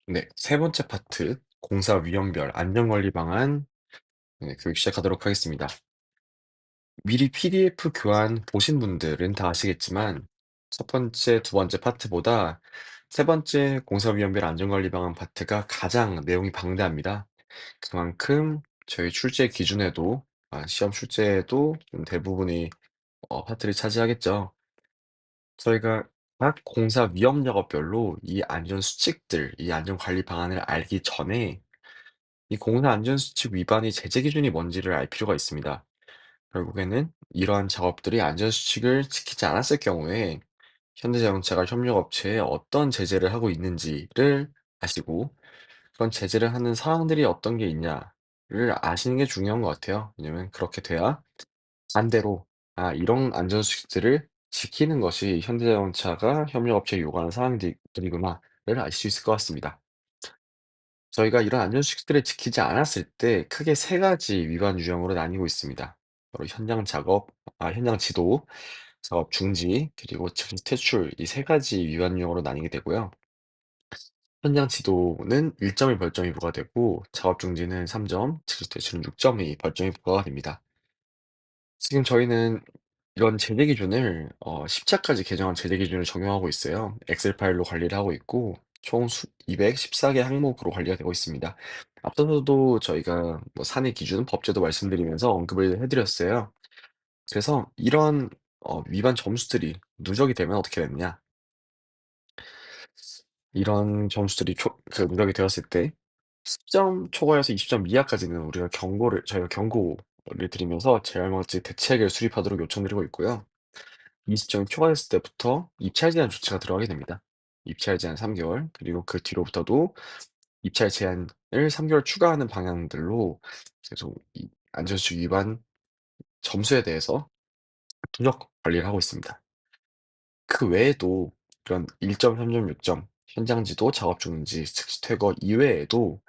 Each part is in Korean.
네, 세 번째 파트, 공사 위험별 안전관리 방안 교육 시작하도록 하겠습니다. 미리 PDF 교환 보신 분들은 다 아시겠지만, 첫 번째, 두 번째 파트보다 세 번째 공사 위험별 안전관리 방안 파트가 가장 내용이 방대합니다. 그만큼 저희 출제 기준에도, 시험 출제에도 좀 대부분이 파트를 차지하겠죠. 저희가 각 공사 위험 작업별로 이 안전 수칙들, 이 안전 관리 방안을 알기 전에 이 공사 안전수칙 위반의 제재 기준이 뭔지를 알 필요가 있습니다. 결국에는 이러한 작업들이 안전수칙을 지키지 않았을 경우에 현대자동차가 협력업체에 어떤 제재를 하고 있는지를 아시고 그런 제재를 하는 사항들이 어떤 게 있냐를 아시는 게 중요한 것 같아요. 왜냐면 그렇게 돼야 반대로 이런 안전수칙들을 지키는 것이 현대자동차가 협력업체에 요구하는 사항들이구나를 알 수 있을 것 같습니다. 저희가 이런 안전수칙들을 지키지 않았을 때 크게 세 가지 위반 유형으로 나뉘고 있습니다. 바로 현장 지도, 작업 중지, 그리고 즉시 퇴출 이 세 가지 위반 유형으로 나뉘게 되고요. 현장 지도는 1점의 벌점이 부과되고 작업 중지는 3점, 즉시 퇴출은 6점의 벌점이 부과가 됩니다. 지금 저희는 이런 제재 기준을 10차까지 개정한 제재 기준을 적용하고 있어요. 엑셀 파일로 관리를 하고 있고 총 214개 항목으로 관리가 되고 있습니다. 앞서서도 저희가 뭐 사내 기준, 법제도 말씀드리면서 언급을 해드렸어요. 그래서 이런 위반 점수들이 누적이 되면 어떻게 되느냐? 이런 점수들이 누적이 되었을 때 10점 초과해서 20점 이하까지는 저희가 경고를 드리면서 제할망치 대책을 수립하도록 요청드리고 있고요. 20점이 초과했을 때부터 입찰 제한 조치가 들어가게 됩니다. 입찰 제한 3개월, 그리고 그 뒤로부터도 입찰 제한을 3개월 추가하는 방향들로 계속 이 안전수칙 위반 점수에 대해서 누적 관리를 하고 있습니다. 그 외에도 이런 1점, 3점, 6점, 현장 지도, 작업 중지, 즉시 퇴거 이외에도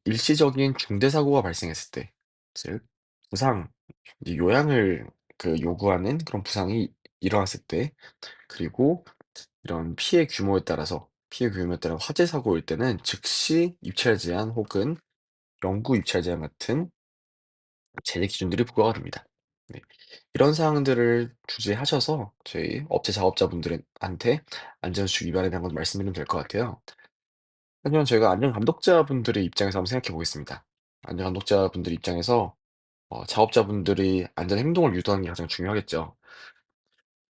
일시적인 중대 사고가 발생했을 때, 즉 부상, 이제 요양을 요구하는 그런 부상이 일어났을 때, 그리고 이런 피해 규모에 따라 화재 사고일 때는 즉시 입찰 제한 혹은 영구 입찰 제한 같은 제재 기준들이 부과가 됩니다. 네. 이런 사항들을 주지하셔서 저희 업체 작업자분들한테 안전수칙 위반에 대한 건 말씀드리면 될 것 같아요. 하지만 저희가 안전 감독자분들의 입장에서 한번 생각해 보겠습니다. 안전 감독자분들 입장에서 작업자분들이 안전 행동을 유도하는 게 가장 중요하겠죠.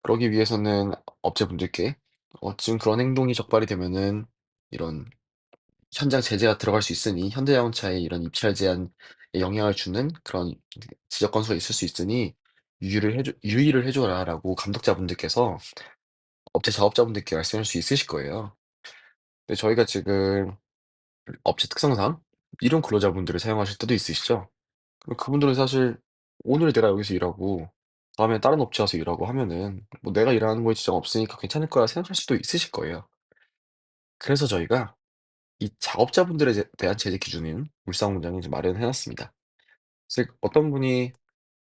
그러기 위해서는 업체분들께 지금 그런 행동이 적발이 되면은 이런 현장 제재가 들어갈 수 있으니 현대자동차의 이런 입찰 제한에 영향을 주는 그런 지적 건수가 있을 수 있으니 유의를 해 줘라라고 감독자분들께서 업체 작업자분들께 말씀할 수 있으실 거예요. 근데 저희가 지금 업체 특성상 이런 근로자분들을 사용하실 때도 있으시죠? 그럼 그분들은 사실 오늘 내가 여기서 일하고 다음에 다른 업체 가서 일하고 하면은 뭐 '내가 일하는 거에 지장 없으니까 괜찮을 거야.' 생각할 수도 있으실 거예요. 그래서 저희가 이 작업자분들에 대한 제재 기준인 물상공장에 이제 마련해 놨습니다. 즉 어떤 분이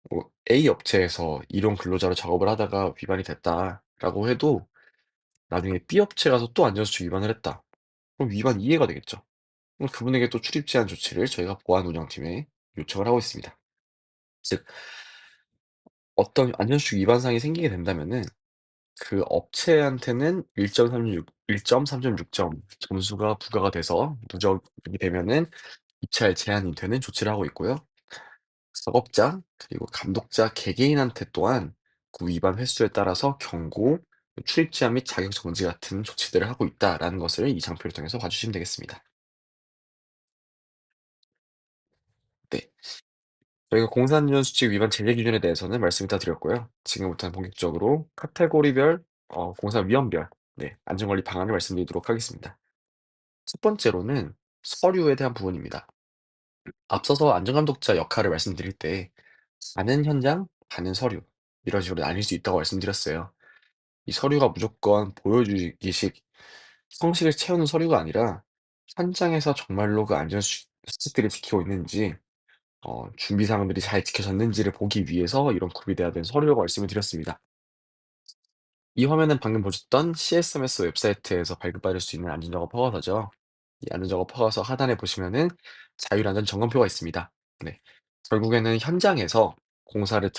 뭐 A 업체에서 일용 근로자로 작업을 하다가 위반이 됐다라고 해도 나중에 B 업체 가서 또 안전수칙 위반을 했다. 그럼 위반 이해가 되겠죠. 그럼 그분에게 또 출입 제한 조치를 저희가 보안 운영팀에 요청을 하고 있습니다. 즉 어떤 안전수칙 위반 사항이 생기게 된다면은 그 업체한테는 1.3.6점 점수가 부과가 돼서 누적이 되면은 입찰 제한이 되는 조치를 하고 있고요. 작업자 그리고 감독자 개개인한테 또한 그 위반 횟수에 따라서 경고, 출입 제한 및 자격 정지 같은 조치들을 하고 있다라는 것을 이 장표를 통해서 봐주시면 되겠습니다. 네. 저희가 공사안전수칙 위반 제재 기준에 대해서는 말씀을 다 드렸고요. 지금부터는 본격적으로 카테고리별, 공사 위험별, 네, 안전관리 방안을 말씀드리도록 하겠습니다. 첫 번째로는 서류에 대한 부분입니다. 앞서서 안전감독자 역할을 말씀드릴 때 가는 현장, 가는 서류 이런 식으로 나뉠 수 있다고 말씀드렸어요. 이 서류가 무조건 보여주기식 형식을 채우는 서류가 아니라 현장에서 정말로 그 수칙들을 지키고 있는지 준비 사항들이 잘 지켜졌는지를 보기 위해서 이런 구비돼야 되는 서류라고 말씀을 드렸습니다. 이 화면은 방금 보셨던 CSMS 웹사이트에서 발급받을 수 있는 안전작업 허가서죠. 이 안전작업 허가서 하단에 보시면은 자율안전 점검표가 있습니다. 네. 결국에는 현장에서 공사를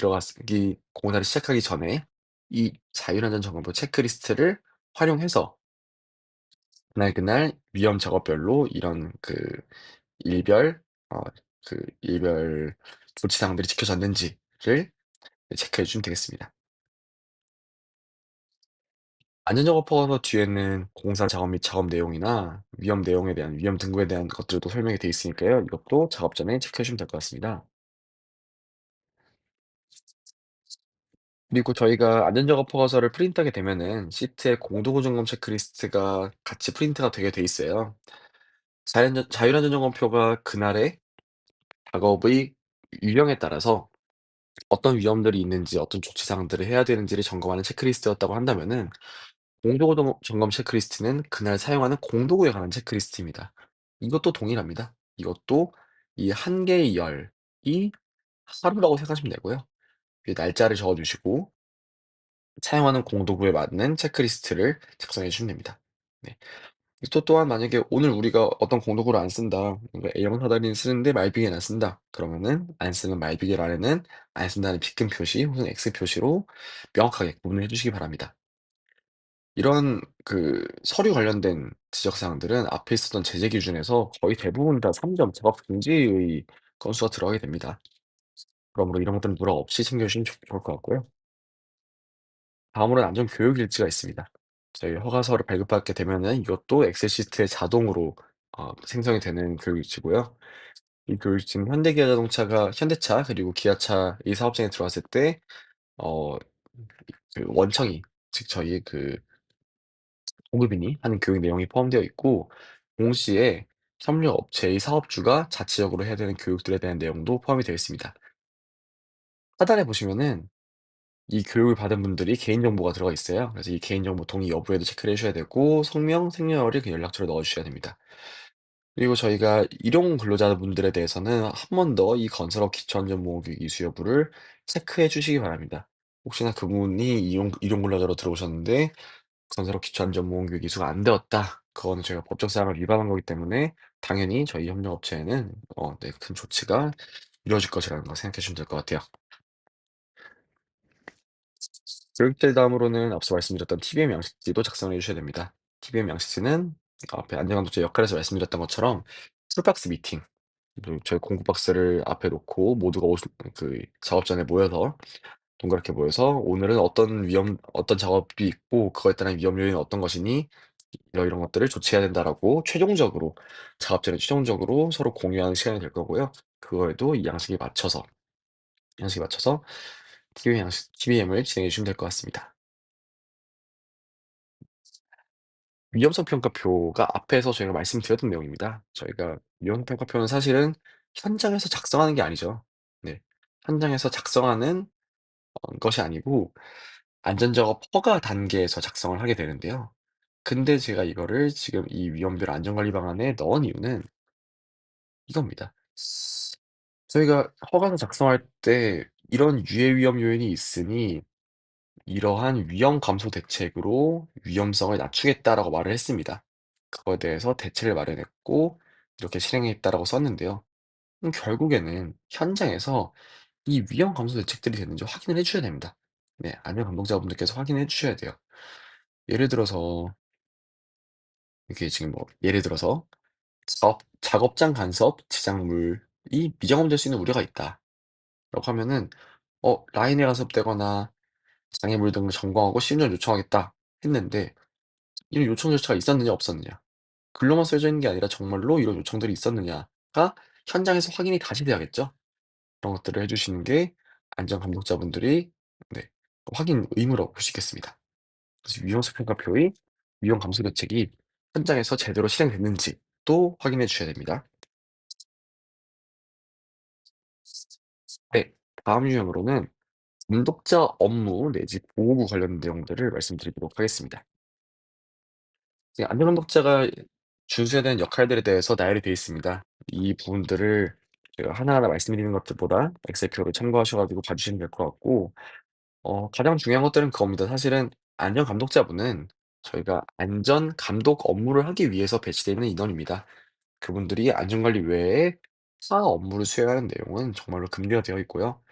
시작하기 전에 이 자율안전 점검표 체크리스트를 활용해서 그날그날 위험 작업별로 이런 일별 어 일별 조치 사항들이 지켜졌는지를 체크해 주시면 되겠습니다. 안전작업 허가서 뒤에는 공사 작업 및 작업 내용이나 위험 내용에 대한 위험 등급에 대한 것들도 설명이 되어 있으니까요. 이것도 작업 전에 체크해 주시면 될 것 같습니다. 그리고 저희가 안전작업 허가서를 프린트하게 되면은 시트에 공도구 점검 체크리스트가 같이 프린트가 되게 돼 있어요. 자율안전 점검표가 그날의 작업의 유형에 따라서 어떤 위험들이 있는지 어떤 조치 사항들을 해야 되는지를 점검하는 체크리스트였다고 한다면은 공도구 점검 체크리스트는 그날 사용하는 공도구에 관한 체크리스트입니다. 이것도 동일합니다. 이것도 이 한 개의 열이 하루라고 생각하시면 되고요. 이 날짜를 적어 주시고 사용하는 공도구에 맞는 체크리스트를 작성해 주시면 됩니다. 네. 또 또한 만약에 오늘 우리가 어떤 공도구를 안 쓴다. 그러니까 A형 사다리는 쓰는데 말비기는 안 쓴다. 그러면은 안 쓰는 말비기를 아래는 안 쓴다는 빗금 표시 혹은 X 표시로 명확하게 구분해 주시기 바랍니다. 이런 서류 관련된 지적 사항들은 앞에 있었던 제재 기준에서 거의 대부분 다 3점 작업 금지의 건수가 들어가게 됩니다. 그러므로 이런 것들은 누락 없이 챙겨 주시면 좋을 것 같고요. 다음으로는 안전 교육 일지가 있습니다. 저희 허가서를 발급받게 되면은 이것도 엑셀 시트에 자동으로 생성이 되는 교육 일지고요. 이 교육 일지는 현대차 그리고 기아차 이 사업장에 들어왔을 때 어 원청이 즉 저희 공급인이 하는 교육 내용이 포함되어 있고 동시에 협력 업체의 사업주가 자체적으로 해야 되는 교육들에 대한 내용도 포함이 되어 있습니다. 하단에 보시면은 이 교육을 받은 분들이 개인정보가 들어가 있어요. 그래서 이 개인정보 동의 여부에도 체크를 해 주셔야 되고 성명, 생년월일, 연락처를 넣어 주셔야 됩니다. 그리고 저희가 일용 근로자분들에 대해서는 한 번 더 이 건설업 기초안전보호교육 이수 여부를 체크해 주시기 바랍니다. 혹시나 그분이 일용 근로자로 들어오셨는데 건설업 기초안전보험교육 이수가 안 되었다. 그거는 저희가 법적 사항을 위반한 거기 때문에 당연히 저희 협력업체에는 네 큰 조치가 이루어질 것이라는 거 생각해 주시면 될 것 같아요. 교육제 다음으로는 앞서 말씀드렸던 TBM 양식지도 작성해 주셔야 됩니다. TBM 양식지는 앞에 안전감독제 역할에서 말씀드렸던 것처럼 풀박스 미팅 저희 공구 박스를 앞에 놓고 모두가 작업 전에 모여서 동그랗게 모여서 "오늘은 어떤 작업이 있고 그거에 따른 위험 요인은 어떤 것이니 이런 것들을 조치해야 된다."라고 작업 전에 최종적으로 서로 공유하는 시간이 될 거고요. 그거에도 이 양식에 맞춰서 TBM을 진행해 주시면 될 것 같습니다. 위험성 평가표가 앞에서 저희가 말씀드렸던 내용입니다. 저희가 위험 평가표는 사실은 현장에서 작성하는 게 아니죠. 네. 현장에서 작성하는 것이 아니고 안전작업 허가 단계에서 작성을 하게 되는데요. 근데 제가 이거를 지금 이 위험별 안전관리 방안에 넣은 이유는 이겁니다. 저희가 허가서 작성할 때 "이런 유해 위험 요인이 있으니 이러한 위험 감소 대책으로 위험성을 낮추겠다."라고 말을 했습니다. 그거에 대해서 대책을 마련했고 이렇게 실행했다라고 썼는데요. 결국에는 현장에서 이 위험 감소 대책들이 됐는지 확인을 해 주셔야 됩니다. 네. 안전 감독자분들께서 확인해 주셔야 돼요. 예를 들어서 예를 들어서 작업장 간섭 지작물이 미정업될 수 있는 우려가 있다라고 하면은 라인에 간섭되거나 장애물 등을 점검하고 시운전을 요청하겠다 했는데 이런 요청 절차가 있었느냐 없었느냐. 글로만 써져 있는 게 아니라 정말로 이런 요청들이 있었느냐가 현장에서 확인이 다시 돼야겠죠. 그런 것들을 해 주시는 게 안전 감독자분들이 네 확인 의무라고 볼 수 있겠습니다. 그래서 위험성 평가표의 위험 감소 대책이 현장에서 제대로 실행됐는지도 확인해 주셔야 됩니다. 네. 다음 유형으로는 감독자 업무 내지 보호구 관련 내용들을 말씀드리도록 하겠습니다. 이제 안전 감독자가 준수해야 되는 역할들에 대해서 나열이 되어 있습니다. 이 부분들을 제가 하나하나 말씀드리는 것들보다 엑셀표를 참고하셔 가지고 봐 주시면 될 것 같고 가장 중요한 것들은 그겁니다. 사실은 안전 감독자분은 저희가 안전 감독 업무를 하기 위해서 배치되어 있는 인원입니다. 그분들이 안전관리 외에 타 업무를 수행하는 내용은 정말로 금기가 되어 있고요.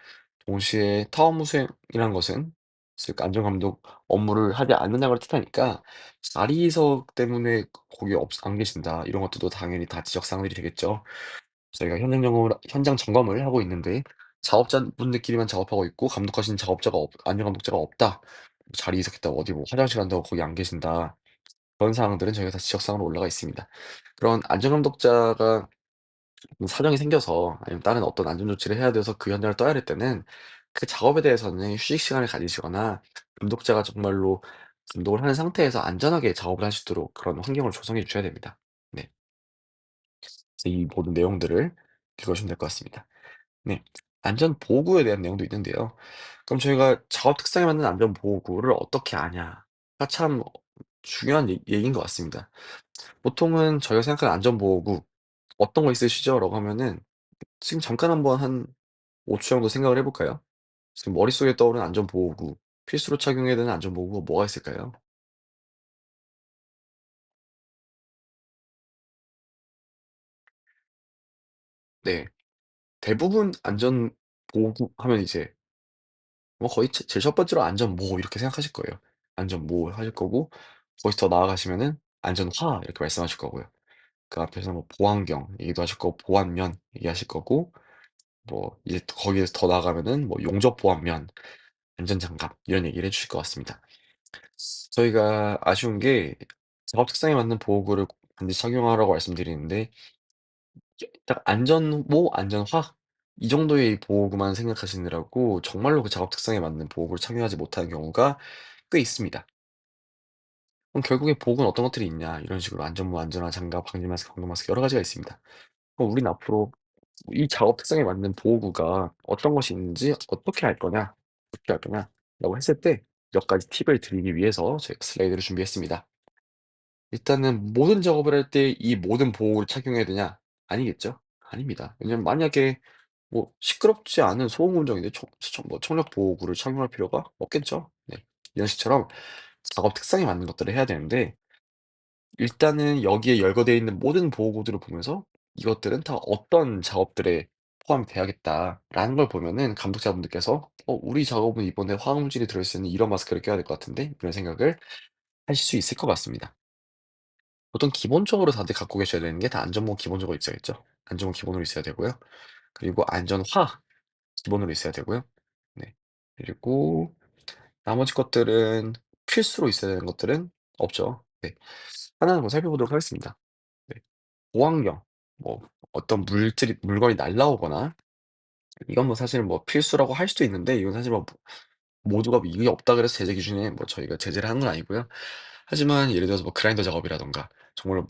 동시에 타 업무 수행이라는 것은 즉 안전감독 업무를 하지 않는다는 걸 뜻하니까 자리이석 때문에 거기 안 계신다 이런 것들도 당연히 다 지적사항들이 되겠죠. 저희가 현장 점검을 하고 있는데 작업자분들끼리만 작업하고 있고 감독하시는 작업자가 안전 감독자가 없다. 자리 이석했다고 어디 뭐 화장실 간다고 거기 안 계신다. 그런 사항들은 저희가 다 지적사항으로 올라가 있습니다. 그런 안전 감독자가 사정이 생겨서 아니면 다른 어떤 안전 조치를 해야 돼서 그 현장을 떠야 될 때는 그 작업에 대해서는 휴식 시간을 가지시거나 감독자가 정말로 감독을 하는 상태에서 안전하게 작업을 할 수 있도록 그런 환경을 조성해 주셔야 됩니다. 네. 그래서 이 모든 내용들을 읽으시면 될 것 같습니다. 네. 안전 보호구에 대한 내용도 있는데요. 그럼 저희가 작업 특성에 맞는 안전 보호구를 어떻게 아냐가 참 중요한 얘기인 것 같습니다. 보통은 저희가 생각하는 안전 보호구 어떤 거 있으시죠?라고 하면은 지금 잠깐 한번 한 5초 정도 생각을 해 볼까요? 지금 머릿속에 떠오르는 안전 보호구, 필수로 착용해야 되는 안전 보호구가 뭐가 있을까요? 네. 대부분 안전 보호구 하면 이제 뭐 거의 제일 첫 번째로 안전모 이렇게 생각하실 거예요. 안전모 하실 거고 거기서 더 나아가시면은 안전화 이렇게 말씀하실 거고요. 그 앞에서 뭐 보안경 얘기도 하실 거고 보안면 얘기하실 거고 뭐 이제 거기에서 더 나아가면은 뭐 용접 보안면, 안전장갑 이런 얘기를 해 주실 것 같습니다. 저희가 아쉬운 게 작업 특성에 맞는 보호구를 반드시 착용하라고 말씀드리는데 딱 안전모, 안전화 이 정도의 보호구만 생각하시느라고 정말로 그 작업 특성에 맞는 보호구를 착용하지 못하는 경우가 꽤 있습니다. 그럼 결국에 보호구는 어떤 것들이 있냐 이런 식으로 안전모, 안전화, 장갑, 방지 마스크, 방독 마스크 여러 가지가 있습니다. 그럼 우리는 앞으로 이 작업 특성에 맞는 보호구가 어떤 것이 있는지 어떻게 할 거냐, 어떻게 할 거냐라고 했을 때 몇 가지 팁을 드리기 위해서 저희가 슬라이드를 준비했습니다. 일단은 모든 작업을 할 때 이 모든 보호구를 착용해야 되냐? 아니겠죠? 아닙니다. 왜냐면 만약에 뭐 시끄럽지 않은 소음 음정인데 청력 보호구를 착용할 필요가 없겠죠? 네. 이런 식처럼 작업 특성에 맞는 것들을 해야 되는데 일단은 여기에 열거되어 있는 모든 보호구들을 보면서 '이것들은 다 어떤 작업들에 포함이 돼야겠다.'라는 걸 보면은 감독자분들께서 '우리 작업은 이번에 화학물질이 들어있는 이런 마스크를 껴야 될 것 같은데?' 이런 생각을 하실 수 있을 것 같습니다. 보통 기본적으로 다들 갖고 계셔야 되는 게 다 안전모 기본적으로 있어야겠죠. 안전모 기본으로 있어야 되고요. 그리고 안전화 기본으로 있어야 되고요. 네. 그리고 나머지 것들은 필수로 있어야 되는 것들은 없죠. 네. 하나하나 한번 살펴보도록 하겠습니다. 네. 보안경, 뭐 어떤 물건이 날라오거나 이건 뭐 사실 뭐 필수라고 할 수도 있는데 이건 사실 뭐 모두가 이게 없다 그래서 제재 기준에 뭐 저희가 제재를 하는 건 아니고요. 하지만 예를 들어서 뭐 그라인더 작업이라든가 정말로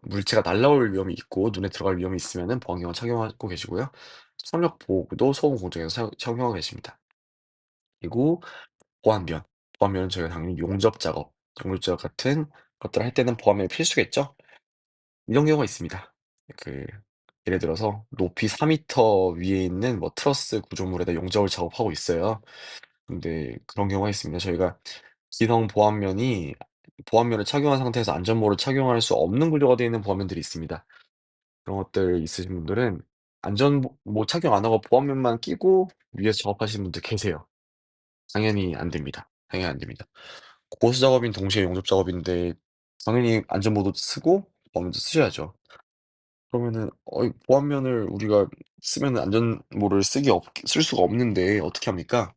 물체가 날라올 위험이 있고 눈에 들어갈 위험이 있으면은 보안경을 착용하고 계시고요. 청력 보호구도 소음 공장에서 착용하고 계십니다. 그리고 보안면, 보안면은 저희가 당연히 용접 작업 같은 것들을 할 때는 보안면이 필수겠죠. 이런 경우가 있습니다. 그 예를 들어서 높이 4 미터 위에 있는 뭐 트러스 구조물에다 용접을 작업하고 있어요. 근데 그런 경우가 있습니다. 저희가 기성 보안면을 착용한 상태에서 안전모를 착용할 수 없는 구조가 되어 있는 보안면들이 있습니다. 그런 것들 있으신 분들은 안전모 착용 안 하고 보안면만 끼고 위에서 작업하시는 분들 계세요. 당연히 안 됩니다. 당연히 안 됩니다. 고수 작업인 동시에 용접 작업인데 당연히 안전모도 쓰고 보안면도 쓰셔야죠. 그러면은 이 보안면을 우리가 쓰면은 안전모를 쓸 수가 없는데 어떻게 합니까?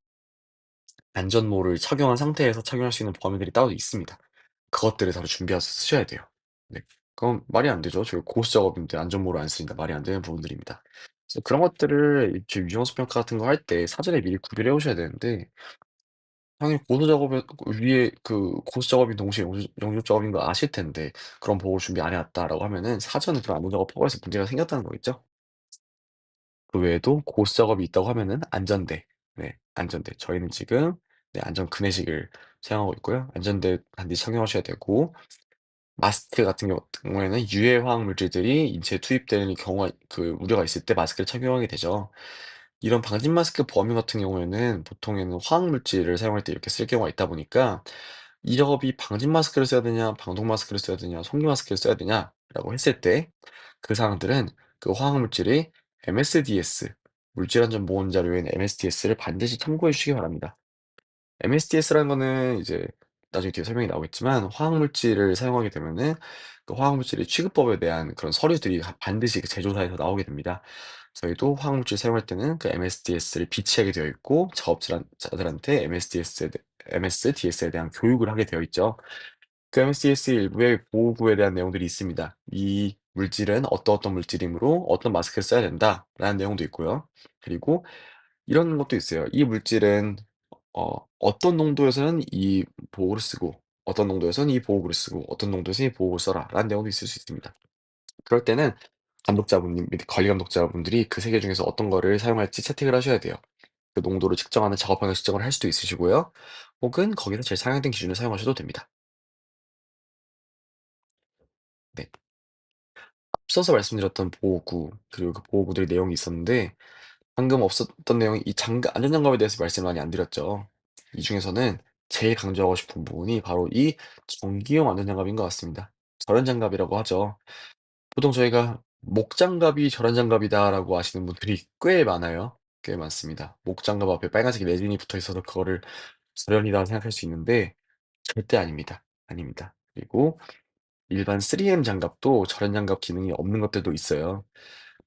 안전모를 착용한 상태에서 착용할 수 있는 보안면들이 따로 있습니다. 그것들을 바로 준비해서 쓰셔야 돼요. 네. 그건 말이 안 되죠. 저희 고수 작업인데 안전모를 안 쓰인다. 말이 안 되는 부분들입니다. 그래서 그런 것들을 이제 위험성 평가 같은 거 할 때 사전에 미리 구비를 해 오셔야 되는데 당연히 고수 작업에 위에 고수 작업인 동시에 용접 작업인 거 아실 텐데 그런 보호를 준비 안 해 왔다라고 하면은 사전에 그런 안전 작업 허가에서 문제가 생겼다는 거겠죠? 그 외에도 고수 작업이 있다고 하면은 안전대. 네. 안전대. 저희는 지금 네 안전 기내식을 사용하고 있고요. 안전대 반드시 착용하셔야 되고 마스크 같은 경우에는 유해 화학 물질들이 인체에 투입되는 경우가 우려가 있을 때 마스크를 착용하게 되죠. 이런 방진 마스크 범위 같은 경우에는 보통에는 화학 물질을 사용할 때 이렇게 쓸 경우가 있다 보니까 이 작업이 방진 마스크를 써야 되냐, 방독 마스크를 써야 되냐, 송기 마스크를 써야 되냐라고 했을 때 그 사항들은 그 화학 물질의 MSDS, 물질 안전 보건 자료인 MSDS를 반드시 참고해 주시기 바랍니다. MSDS라는 거는 이제 나중에 뒤에 설명이 나오겠지만 화학 물질을 사용하게 되면은 그 화학 물질의 취급법에 대한 그런 서류들이 반드시 그 제조사에서 나오게 됩니다. 저희도 화학 물질 사용할 때는 그 MSDS를 비치하게 되어 있고 자업자들한테 MSDS에 대한 교육을 하게 되어 있죠. 그 MSDS 일부에 보호구에 대한 내용들이 있습니다. 이 물질은 어떤 물질이므로 어떤 마스크를 써야 된다라는 내용도 있고요. 그리고 이런 것도 있어요. 이 물질은 어떤 농도에서는 이 보호구를 쓰고 어떤 농도에서는 이 보호구를 쓰고 어떤 농도에서는 이 보호구를 써라라는 내용도 있을 수 있습니다. 그럴 때는 감독자분님 및 관리 감독자분들이 그 3개 중에서 어떤 거를 사용할지 채택을 하셔야 돼요. 그 농도를 측정하는 작업 방향 측정을 할 수도 있으시고요. 혹은 거기서 제일 상향된 기준을 사용하셔도 됩니다. 네. 앞서서 말씀드렸던 보호구 그리고 그 보호구들의 내용이 있었는데 방금 없었던 내용이 이 안전장갑에 대해서 말씀을 많이 안 드렸죠. 이 중에서는 제일 강조하고 싶은 부분이 바로 이 전기용 안전장갑인 것 같습니다. 절연장갑이라고 하죠. 보통 저희가 "목장갑이 절연장갑이다."라고 하시는 분들이 꽤 많아요. 꽤 많습니다. 목장갑 앞에 빨간색 레진이 붙어 있어서 그거를 절연이라고 생각할 수 있는데 절대 아닙니다. 아닙니다. 그리고 일반 3M 장갑도 절연장갑 기능이 없는 것들도 있어요.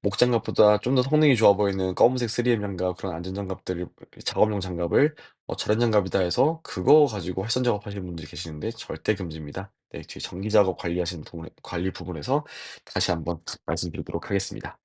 목장갑보다 좀 더 성능이 좋아 보이는 검은색 3M 장갑 그런 안전장갑들을 작업용 장갑을 절연장갑이다 해서 그거 가지고 활선 작업하시는 분들이 계시는데 절대 금지입니다. 네 뒤에 전기 작업 관리하시는 부분에서 다시 한번 말씀드리도록 하겠습니다.